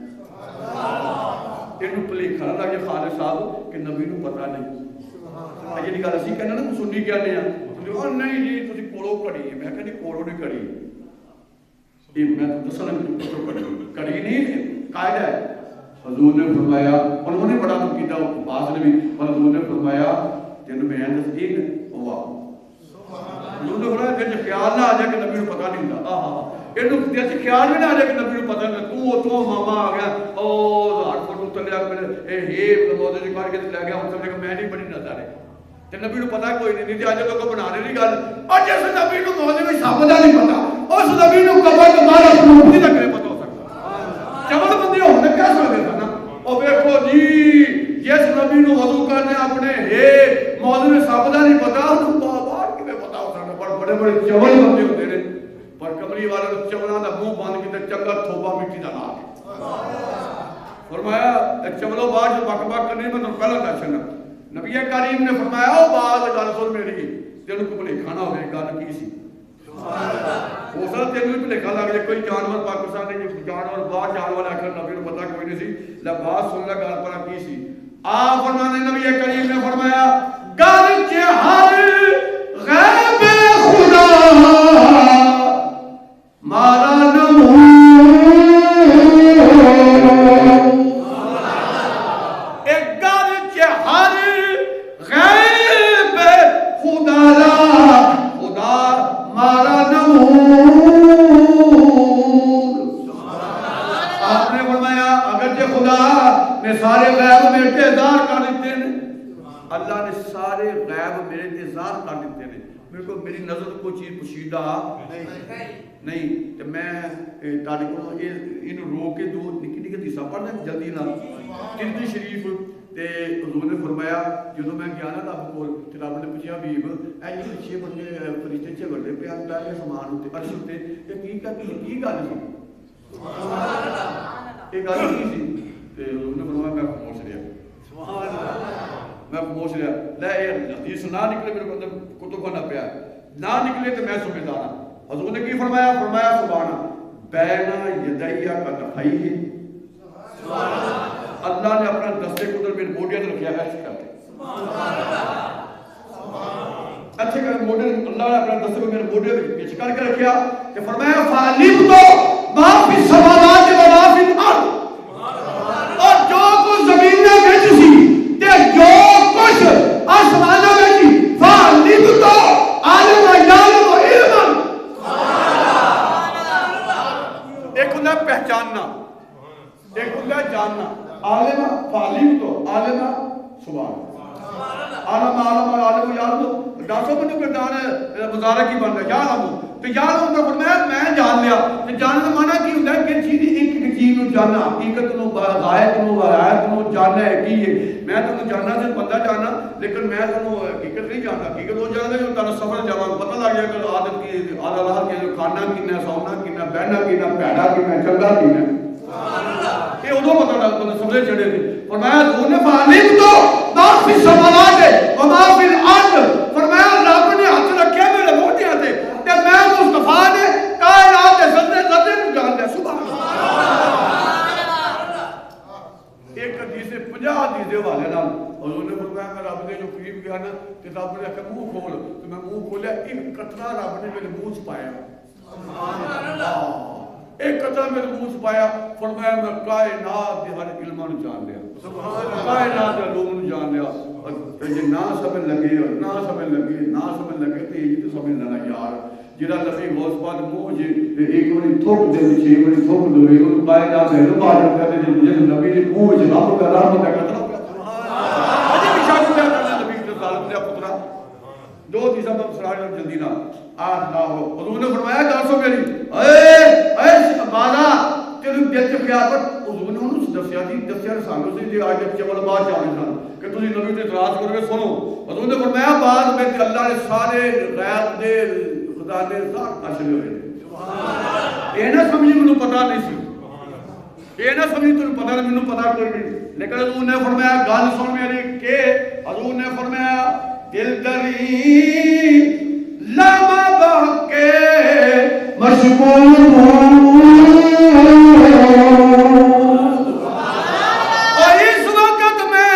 انہوں پلے کھانا لگے خالد صاحب کہ نبی نو پتہ نہیں یہ نکال اسی کہنا نا سنی کیا نہیں نہیں جی تسی کولو کڑی ہے میں کہنی کولو نہیں کڑی یہ میں تو دسنا کڑی نہیں قائد ہے حضور نے فرمایا انہوں نے بڑا تو کیتا باز نے بھی حضور نے فرمایا جن میں تصدیق ہوا حضور نے فرمایا کہ خیال نہ آ جائے کہ نبی کو پتہ نہیں ہوتا انہوں جیسے خیال بھی نہ آ جائے کہ نبی کو پتہ نہیں تو ماما آ گیا او ہر فوٹو تلیا اے ہے موضوع سے کار کے لے گیا ہم سب نے کہا میں نہیں بڑی نظر ہے تے نبی کو پتہ کوئی نہیں تے اج لوگ بنانے دی گل اور جس نبی کو موضوع میں ثابت نہیں پتہ اس نبی کو قبر تمہارا حروف نہیں تک پتہ ہو سکتا چمڑ بندے ہونے کیا سکتے ہیں نا او دیکھو جی جس نبی کو وضو کرنے اپنے ہے موضوع میں ثابت نہیں پتہ ان کو بار کیویں پتہ ہو سکتا پر بڑے بڑے چمڑ بندے ہوتے ہیں پر کملی والے نے چمڑا دا منہ بند کیتا چنگا تھوپا مٹی دا لا فرمایا چمڑو باہر جو بک بک کرنی میں پہلا درشن نبی کریم نے فرمایا او باز گل سن میری تینوں کو بھلے کھانا ہوئے گل کی سی ہو سکتا تینوں بھی لکھا لگ جائے کوئی جانور پاکستان نے جانور باہر جانور آخر نبی کو پتا کوئی نہیں سی لباس سن لیا گل پر کی سی آپ فرمانے نبی کریم نے فرمایا گل کے ہر غیب خدا مارا نمو سارے غیب میرے اظہار کر دیتے ہیں اللہ نے سارے غیب میرے اظہار کر دیتے ہیں میرے کو میری نظر کوئی چیز پوشیدہ نہیں تو میں تاریخ کو ان رو کے دو نکی نکی حصہ پڑھنا جلدی نہ کتنی شریف تے حضور نے فرمایا جدو میں گیا نا رب کو تے رب نے پوچھا حبیب اے یہ چھ بندے فرشتے جھگڑتے پے آندا ہے سامان ہوتے عرش ہوتے تے کی گل سی سبحان اللہ یہ گل کی سی حضور نے فرمایا میں خاموش رہا سبحان اللہ میں خاموش رہا لے یہ حدیث نہ نکلے میرے کو کتب کا نہ پیا نہ نکلے تو میں سمجھدار ہوں حضور نے کی فرمایا فرمایا سبحان بین یدیا کا نفعی ہے سبحان اللہ اللہ نے اپنا دستے قدر میرے موڈیا نے رکھا ہے کر کے سبحان اللہ اچھے کر موڈیا اللہ نے اپنا دستے کو میرے موڈیا پیچ کر کے رکھا کہ فرمایا فعلم تو ما فی السماوات و ما فی الارض اور جو کچھ زمین میں بیچ سی تے جو کچھ آسمانوں میں سی فعلم تو عالم یعلم علما ایک ہوتا ہے پہچاننا ایک ہوتا ہے جاننا عالم فعلم تو عالم سبحان عالم یعلم ڈاکٹر بنو کے دانے مزارہ کی بن رہا یعلم تو یعلم کا فرمایا میں جان لیا تو جاننے کا معنی کی ہوتا ہے کہ چیز ایک چیز کو جاننا حقیقت نو غائب نو غائب نو جاننا ہے کی ہے میں تو جاننا سے بندہ جاننا لیکن میں تو حقیقت نہیں جانتا حقیقت وہ جانتا جو تارا سفر جانا پتہ لگ جائے کہ عادت کی اعلی اللہ کے کھانا کینا سونا کینا بہنا کینا پیڑا کینا چنگا کینا یہ ادو پتہ لگتا سمجھے چڑھے تھے فرمایا تو نے فعلم تو ما فی السماوات و ما فی الارض فرمایا رب نے ہاتھ رکھیا میرے موٹے ہاتھ تے میں مصطفیٰ نے کائنات دے ذرے ذرے کو جان لیا سبحان اللہ ایک حدیث 50 حدیث والے نال حضور نے فرمایا میں رب دے جو قریب گیا نا تے رب نے کہا منہ کھول تو میں منہ کھولیا ایک قطرہ رب نے میرے منہ وچ پایا سبحان اللہ ایک قطرہ میرے منہ وچ پایا فرمایا میں کائنات دے ہر علم نو جان لیا سبحان اللہ کائنات دے علوم نو جان لیا کہ نہ سمجھ لگے نہ سمجھ لگے تے یہ تو سمجھ لینا یار جڑا لفظ غوث پاک منہ جے ایک بڑی تھوک دے چھ بڑی تھوک دے او کائنات دے علم بات کرتے جے نبی نے منہ وچ رب کا رحمت کا قطرہ سبحان اللہ اجے بھی شاک پیا کرنا نبی دے ظالم دے پترا دو حدیث میں سراج جلدی نہ اللہ ہو حضور نے فرمایا گل سو میری اے بالا تیرے دل چ خیال پر حضور نے انہوں دسیا جی دسیا سانو سے جی اج چول بعد جانے سن کہ تسی نبی تے اعتراض کرو گے سنو حضور نے فرمایا بعد میں اللہ نے سارے غیب دے خدا دے ساتھ حاصل ہوئے سبحان اللہ اے نہ سمجھی مینوں پتہ نہیں سی اے نہ سمجھی تینوں پتہ نہیں مینوں پتہ کوئی نہیں لیکن حضور نے فرمایا گل سن میری کہ حضور نے فرمایا دل دری لما بہکے مشغول اور اس وقت میں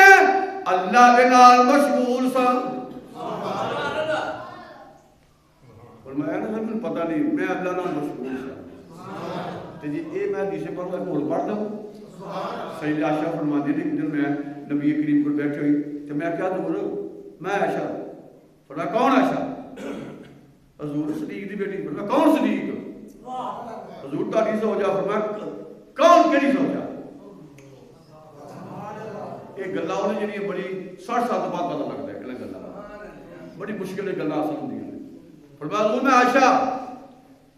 اللہ کے نال مشغول سا فرمایا نا مجھے پتہ نہیں میں اللہ نال مشغول سا تے جی اے میں حدیث پڑھ کے ہور پڑھ دوں سیدہ عائشہ فرماتی تھی کہ جب میں نبی کریم کو بیٹھے ہوئی تو میں کیا دوں میں عائشہ فرمایا کون عائشہ حضور صدیق دی بیٹی فرمایا کون صدیق حضور تاری زوجہ فرمایا کون کیڑی زوجہ یہ گلاں نے جڑی بڑی 60 سال بعد پتہ لگدا ہے کہ گلاں بڑی مشکل ہے گلاں اصل ہوندی ہیں فرمایا حضور میں عائشہ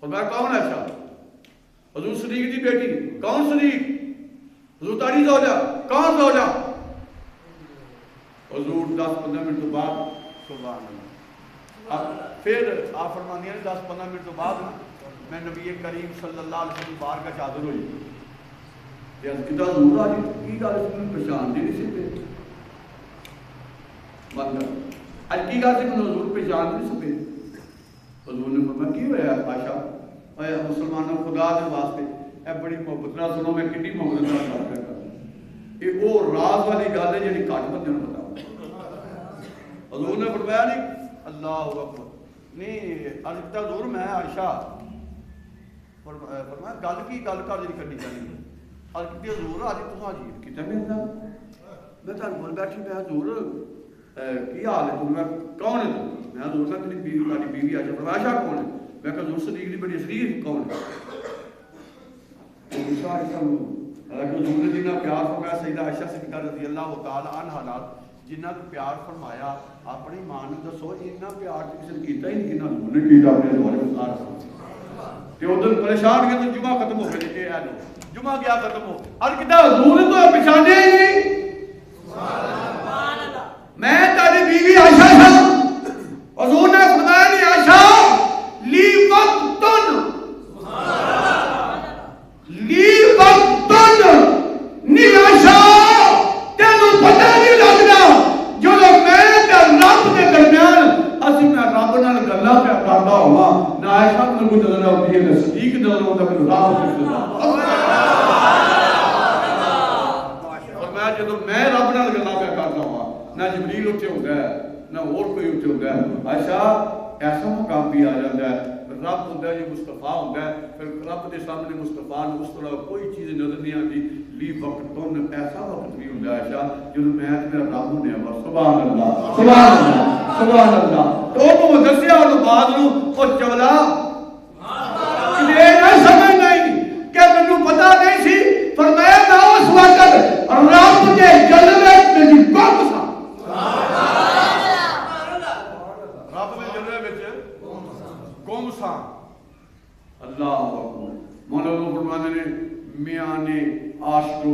فرمایا کون عائشہ حضور صدیق دی بیٹی کون صدیق حضور تاری زوجہ کون زوجہ حضور 10-15 منٹ تو بعد سبحان اللہ پھر آپ فرماندی ہیں 10-15 منٹ تو بعد میں نبی کریم صلی اللہ علیہ وسلم بار کا چادر ہوئی کہ کتا حضور آج کی گل سے پہچان نہیں سکتے بندر آج کی گل سے حضور پہچان نہیں سکتے حضور نے فرمایا کی ہوا ہے عائشہ اے مسلمانوں خدا دے واسطے اے بڑی محبت نال سنو میں کتنی محبت نال بات کرتا یہ وہ راز والی گل ہے جڑی گھٹ بندے نوں پتہ حضور نے فرمایا نہیں اللہ اکبر نہیں عرض حضور میں عائشہ فرمایا گل کی گل کر جڑی کرنی چاہیے عرض کی حضور اج تساں عجیب کیتا میں تہاڈے کول بیٹھی میں حضور کی حال ہے تم میں کون ہے میں حضور نے تیری بیوی تہاڈی بیوی عائشہ فرمایا عائشہ کون ہے میں کہ حضور صدیق دی بڑی صدیق کون ہے عائشہ حضور نے جنہ پیار فرمایا سیدہ عائشہ صدیقہ رضی اللہ تعالی عنہا جنہ کو پیار فرمایا اپنی ماں نے دسو اتنا پیار کسی نے کیتا ہی نہیں کنا حضور نے کیتا اپنے دوارے مصار تے ادھر پریشان کے تو جمعہ ختم ہو گئے کہ اے لو جمعہ گیا ختم ہو اور کتا حضور نے تو پہچانے ہی نہیں سبحان اللہ میں تیری بیوی عائشہ تھا حضور نے فرمایا نہیں عائشہ لی وقتن لی وقتن نہیں عائشہ تینوں پتہ نہیں لگنا جو میں تے رب دے درمیان اسی میں رب نال گلاں پہ کردا ہوا نہ عائشہ نوں کوئی نظر آتی ہے نہ صدیق نظر آتا ہے رب اور میں جدوں میں رب نال گلاں پہ کردا ہوا نہ جبریل اوتھے ہوندا ہے نہ اور کوئی اوتھے ہوندا ہے عائشہ ایسا مقام بھی آ جاتا ہے رب ہوتا ہے جو مصطفیٰ ہوتا ہے پھر رب کے سامنے مصطفیٰ نے اس طرح کوئی چیز نظر نہیں آتی لی وقتوں ایسا وقت بھی ہوتا ہے عائشہ جو میں میرا رب ہونے والا سبحان اللہ سبحان اللہ سبحان اللہ تو وہ دسیا اور بعد نو او چولا یہ نہ سمجھ نہیں کہ مینوں پتہ نہیں سی فرمایا نہ اس وقت رب کے جلوے تے گم سا قوم سا اللہ اکبر مولانا فرمانے نے میانے عاشق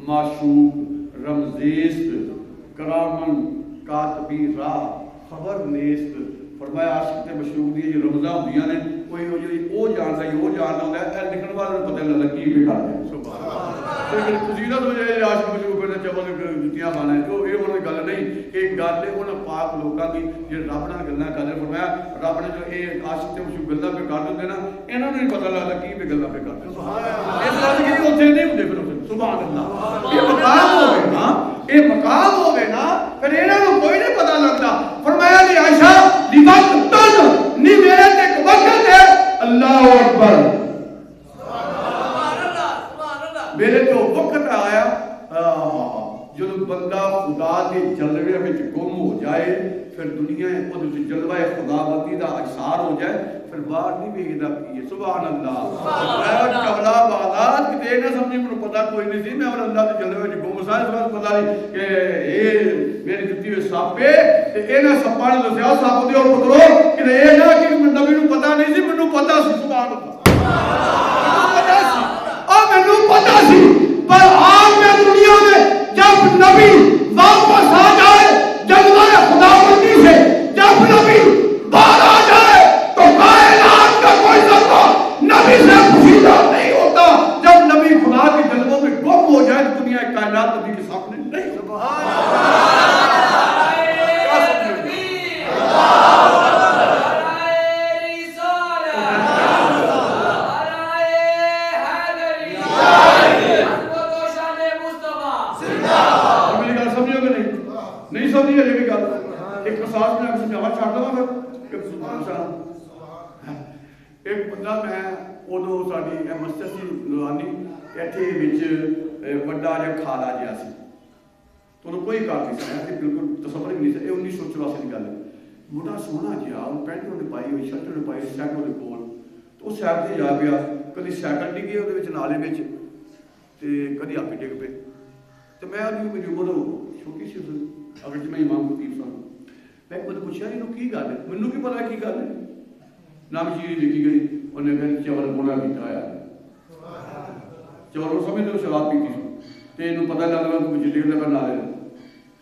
معشوق رمزیست کرامن کاتبی راہ خبر نیست فرمایا عاشق تے مشوق دی جو رمزاں ہوندیاں نے کوئی او جاندا ہے او جاندا ہوندا ہے اے لکھن والے نوں پتہ نہیں لگدا کی کر دے سبحان اللہ لیکن فضیلت ہو جائے عاشق مشوق کرنا چاہو جتیاں کھانا ہے تو یہ انہوں گل نہیں ایک گل ہے انہوں پاک لوگوں کی جو رب نال گلاں کرتے فرمایا رب نے جو یہ عاشق تے مشوق گلاں پہ کر دیندے نا انہاں نوں نہیں پتہ لگدا کی پہ گلاں پہ کرتے سبحان اللہ اس واسطے کہ اوتھے نہیں ہوندے پھر سبحان اللہ یہ مقام ہوے نا یہ مقام ہوے نا پھر انہاں نوں کوئی نہیں پتہ لگدا فرمایا نہیں عائشہ دی وقت تن نہیں میرے تے ایک وقت ہے اللہ اکبر میرے تو وقت آیا جب بندہ خدا کے جلوے میں گم ہو جائے پھر دنیا جلوہ خدا بندی دا اثار ہو جائے پھر باہر نہیں بھیجتا کی سبحان اللہ چولا بادات کتے نہ سمجھی مجھے پتا کوئی نہیں سی میں اور اللہ کے جلوے میں گم مسائل سے پتہ نہیں کہ یہ میری جتی ہوئی سپ ہے تے انہاں سپاں نے دسیا سپ دے او پترو کہ اے نہ کہ نبی نوں پتہ نہیں سی مینوں پتہ سی سبحان اللہ مینوں پتہ سی پر آج میں دنیا میں جب نبی واپس آ جائے جلوہ خداوندی سے جب نبی باہر آ جائے تو کائنات کا کوئی ذرہ نبی سے پوشیدہ نہیں ہوتا جب نبی خدا کے جلووں میں گم ہو جائے تو دنیا کائنات نبی کے سامنے نہیں سبحان نہیں سمجھی ہے بھی گل ایک قصاص میں سمجھاوا چھڈ دواں پھر سبحان اللہ ایک بندہ میں اودوں ساڈی مسجد سی نورانی ایتھے وچ بڑا جہا کھالا جہا سی تو کوئی کار نہیں سی بالکل تصور ہی نہیں سی 1984 کی گل ہے بڑا سوہنا جہا پینٹ انہیں پائی ہوئی شرٹ انہیں پائی سیکل انہیں کول تو وہ سائڈ سے جا پیا کدی سائیکل ڈگی وہ نالے میں کدی آپ ڈگ پے تو میں میری عمر چھوٹی سی اگر میں امام خطیب صاحب میں ایک بندہ پوچھا انہوں کی گل ہے مینوں کی پتا کی گل ہے نام چیز لکھی گئی انہیں کہا چول بولا پیتا آیا چول سمجھ لو شراب پیتی سی تو انہوں پتہ لگ رہا تو مجھے لکھنے پر نہ لے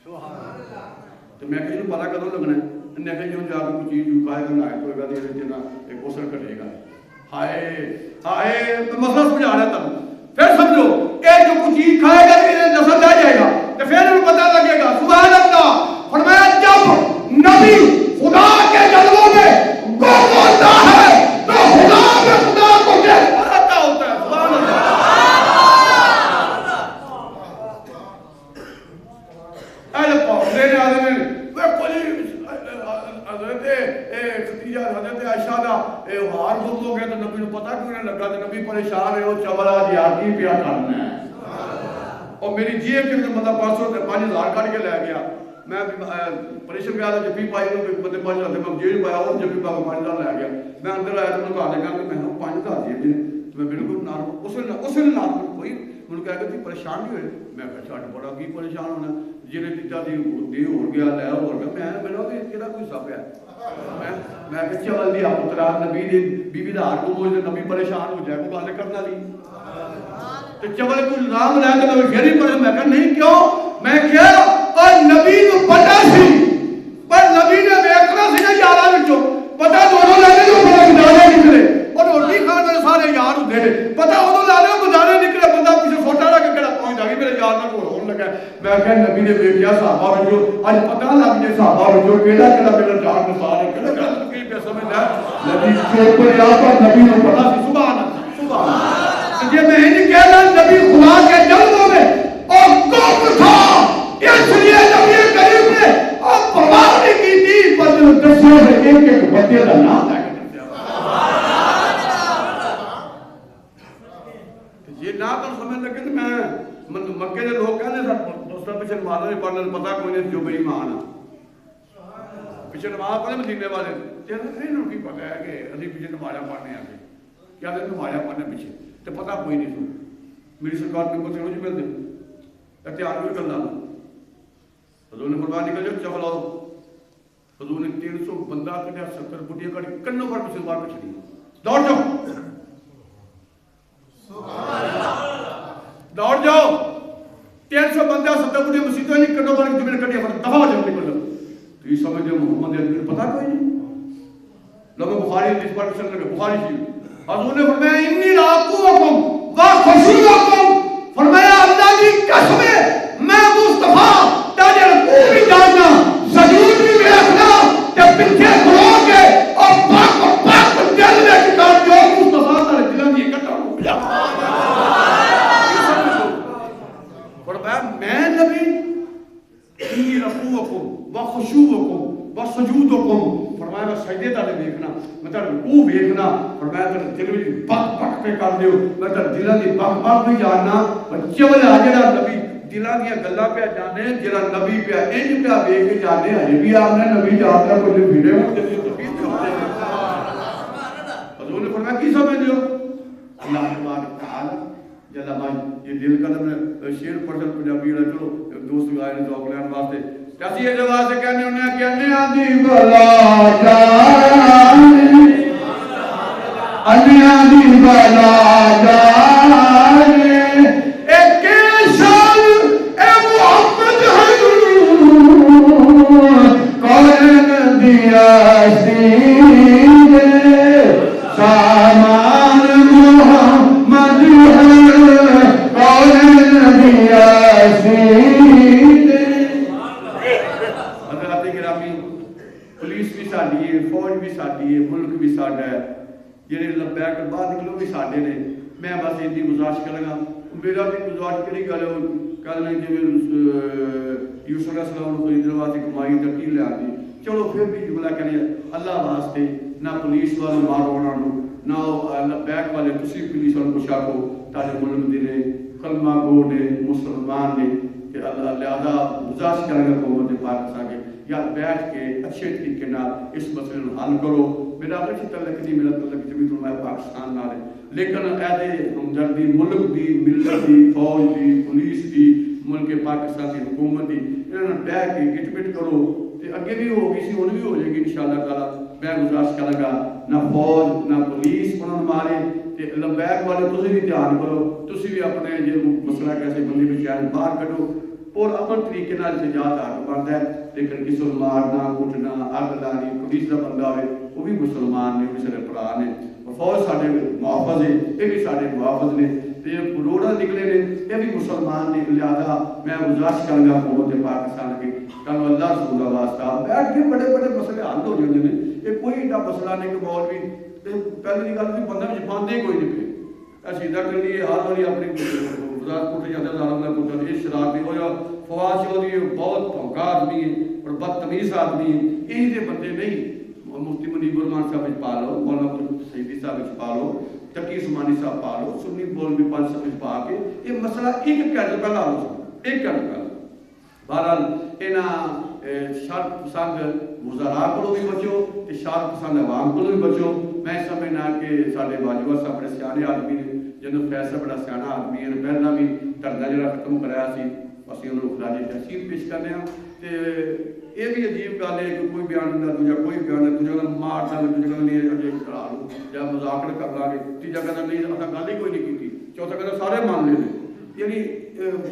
تو میں کہ انہوں پتہ کدوں لگنا ہے انہیں کہا جو جا کے کوئی چیز کھائے گا نہ آئے تو ایک اوسر کٹے گا ہائے ہائے مسئلہ سمجھا رہا تھا پھر سمجھو ایک جو کچھ چیز کھائے گا تو نسل جا جائے گا تو پھر انہیں پتہ لگے گا سبحان اللہ فرمایا جب نبی خدا کے جلووں میں گم ہوتا ہے تو خدا میں خدا کو دیکھ پاتا ہوتا ہے سبحان اللہ اہل پاک میرے آدھے میں وہ کوئی حضرت حضرت عائشہ دا ہار گم ہو گیا تو نبی نے پتا کیوں نہیں لگا تو نبی پریشان ہے وہ چولا جی آتی پیا کرنا ہے اور میری جیب کے مطلب 5,000 کٹ کے لے گیا میں پریشان گیا تھا جبھی پائی بندے 5,000 میں جیب پایا اور جبھی پا 5,000 لے گیا میں اندر آیا تو میں کہا لگا کہ میں 5,000 جیب جی تو میں بالکل نارمل اس نے نارمل کوئی انہوں کہا کہ تھی پریشان نہیں ہوئے میں کہا چھاٹ بڑا کی پریشان ہونا جنہیں دیتا تھی دے ہو گیا لے ہو گیا میں نے کہا کوئی سب ہے میں کہا چل دی آپ اترا نبی دی بی بی دا ہار کو بوجھ نبی پریشان ہو جائے کو گالے کرنا لی تو چول کو نام لے کے نبی پھر ہی پریشان میں کہا نہیں کیوں میں کیا اور نبی کو پتا سی پر نبی نے دیکھنا سی نا یارہ وچوں پتا دونوں لینے جو بڑا گزارے نکلے اور روٹی کھان میں سارے یار ہوتے ہیں پتا انہوں لینے گزارے نکلے بندہ پیچھے فوٹا رکھ کے کہڑا پہنچ جائے میرے یار نہ کو ہون لگا میں کہا نبی نے دیکھیا صحابہ وچوں اج پتا لگ جائے صحابہ وچوں کیڑا میرا جان نثار ہے کیڑا کی پہ سمجھ ہے نبی کو یا پر نبی نے پتا سی سبحان اللہ یہ میں نہیں کہہ رہا نبی خدا کے جلووں میں اور کم تھا اس لیے نبی کریم نے اور پرواہ نہیں کی تھی پر جو دسوں میں ایک بندے کا نام ہے یہ نہ تو سمجھ لگے کہ میں مکے کے لوگ کہنے سر دوسرا پیچھے نمازوں میں پڑھنے پتا کوئی نہیں جو میری ماں نا پیچھے نماز پڑھنے مدینے والے انہوں کی پتا ہے کہ ابھی پیچھے نمازیں پڑھنے آگے کیا دن نمازیں پڑھنے پیچھے تو پتا کوئی نہیں سو میری سرکار میں کو روز مل دے احتیاط بھی کرنا حضور نے فرمایا نکل جاؤ چول آؤ حضور نے 300 بندہ کٹیا 70 بٹیاں کٹی کنوں پر پچھے بار پچھے دی دوڑ جاؤ دوڑ جاؤ 300 بندہ 70 بٹیاں مسیطوں نہیں کنوں پر جو میں نے کٹیا دفعہ ہو جاؤ نکل جاؤ تو یہ سمجھ دے محمد علیہ پتا کوئی نہیں لوگ بخاری جس پر چل رہے بخاری جی حضور نے فرمایا انی لاقوکم وخشوکم فرمایا اللہ کی قسم ہے میں مصطفیٰ تاجے رکوع بھی جاننا سجود بھی دیکھنا کہ پیچھے کھلو کے اور پاک دل میں کتاب جو مصطفیٰ تارے دلوں کی اکٹھا ہو جا فرمایا میں نبی انی لاقوکم وخشوکم وسجودکم فرمایا میں سجدے تارے دیکھنا میں تارے رکوع دیکھنا فرمایا تارے دل میں بک بک پہ کر دیو میں تارے دلوں کی بک بک بھی جاننا بچے والے آجے دا نبی دلوں کی گلہ پہ جانے جرا نبی پہ انج پہ دیکھ کے جانے ہجے بھی آپ نے نبی جاتا کوئی بھیڑے ہوتے تھے تفید ہوتے حضور نے فرمایا کی سمجھ دیو اللہ تبارک تعالی جلا بھائی یہ دل کا میں شیر پڑھن پنجابی والا چلو دوست گائے نے ذوق لین واسطے کیسی یہ جواز سے کہنے انہیں کہنے آدھی بلا جانے آدھی بلا جانے ایک شان اے محمد کون دیا سینے سامان محمد کون دیا سینے حضرات گرامی پولیس بھی ساڈی ہے فوج بھی ساڈی ہے ملک بھی ساڈا ہے جڑے لبیک بعد نکلو بھی ساڈے نے میں بس اتنی گزارش کروں گا میرا بھی گزارش کری گل کل جی یوسف علیہ السلام کو ادھر واسطے کمائی ترقی لے آتی چلو پھر بھی جملہ کریے اللہ واسطے نہ پولیس والے مارو انہوں نہ لبیک والے تسی پولیس والوں کو شاکو تاکہ ملک دے نے کلمہ گو نے مسلمان نے کہ اللہ لہذا گزارش کریں گے قومت پاکستان کے یا بیٹھ کے اچھے طریقے نال اس مسئلے کو حل کرو میرا اچھی تعلق نہیں میرا تعلق جمعیت علماء پاکستان نال ہے لیکن اے ہمدردی ملک دی ملت دی فوج دی پولیس دی ملک پاکستان کی حکومت دی انہوں نے بیٹھ کے گٹ پٹ کرو تے اگے بھی ہوگی سی ہن بھی ہو جائے گی انشاءاللہ تعالی میں گزارش کروں گا نہ فوج نہ پولیس انہوں مارے تے لبیک والے تسی بھی دھیان کرو تسی بھی اپنے جو مسئلہ کیسے بندے بھی شاید باہر کڈو اور امن طریقے نال احتجاج حق بنتا ہے لیکن کسی کو مارنا کٹنا اگ لانی پولیس کا بندہ ہوئے وہ بھی مسلمان نے وہ بھی سارے بھرا نے فوج سارے محافظ ہیں یہ بھی سارے محافظ نے روڑا نکلے نے یہ بھی مسلمان نے لہذا میں گزارش کروں گا حکومت پاکستان کی کل اللہ رسول اللہ واسطہ بیٹھ کے بڑے بڑے مسئلے حل ہو جاتے ہیں یہ کوئی ایڈا مسئلہ نہیں کہ مولوی پہلی گل بھی بندہ میں باندھے کوئی نہیں پہ سیدھا کر لیے ہر والی اپنی وزارت کٹ جاتا ہے ظالم نے کٹا یہ شراب بھی ہو یا فواد چودھری بہت بھونکا آدمی ہے اور بدتمیز آدمی ہے یہی دے بندے نہیں مفتی منیب الرحمان صاحب پا لو مولانا سیدی صاحب پا لو تقی عثمانی صاحب پا لو سنی بول بھی 5 صاحب پا کے یہ مسئلہ ایک قید پہلا ہو سکتا ایک قید پہلا بہرحال انہاں شرط پسند وزراء کو بھی بچو تے شرط پسند عوام کو بھی بچو میں سمجھنا کہ سارے واجبہ صاحب بڑے سیانے آدمی نے جنہوں فیصلہ بڑا سیانا آدمی ہے پہلا بھی دھرنا جڑا ختم کرایا سی اسی انہوں خراج تحسین پیش کرنے ہیں تے یہ بھی عجیب گل ہے کہ کوئی بیان نہ دوجا کوئی بیان نہ دوجا مارنا دوجا نہیں اجے کرا لو یا مذاکرہ کر لا کے تیجا کہنا نہیں اسا گل ہی کوئی نہیں کی چوتھا کہنا سارے مان لے یعنی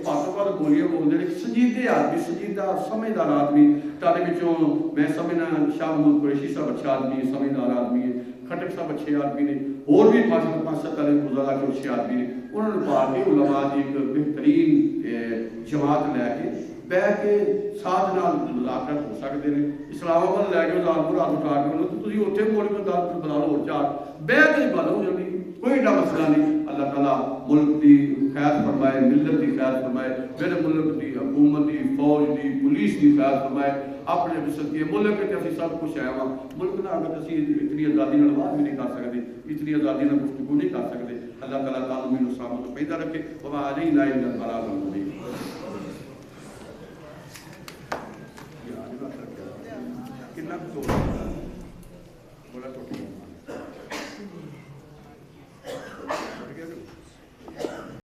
پاسوں پر گولیاں بولتے ہیں سنجیدے آدمی سنجیدہ سمجھدار آدمی تارے بچوں میں سمجھنا شاہ محمود قریشی صاحب اچھا آدمی ہے سمجھدار آدمی ہے کھٹک صاحب اچھے آدمی نے اور بھی 5 تعلیم گزارا کے اچھے آدمی نے انہوں نے پارٹی علماء کی ایک بہترین جماعت لے کے بیٹھ کے ساتھ نال مذاکرات ہو سکتے ہیں اسلام آباد لے کے ظالم رات اٹھا کے انہوں تو تسی اوتھے موڑ کے بنا لو اور چار بیٹھ کے گل ہو جاندی کوئی ایڈا مسئلہ نہیں اللہ تعالیٰ ملک دی خیر فرمائے ملت دی خیر فرمائے میرے ملک دی حکومت دی فوج دی پولیس دی خیر فرمائے اپنے بسط کے ملک کے اسی سب کچھ ہے وہاں ملک نہ اگر اسی اتنی آزادی نال بات بھی نہیں کر سکتے اتنی آزادی نال گفتگو نہیں کر سکتے اللہ تعالیٰ تعلیم و سلامت پیدا رکھے وما علینا الا البلاغ المبین کتنا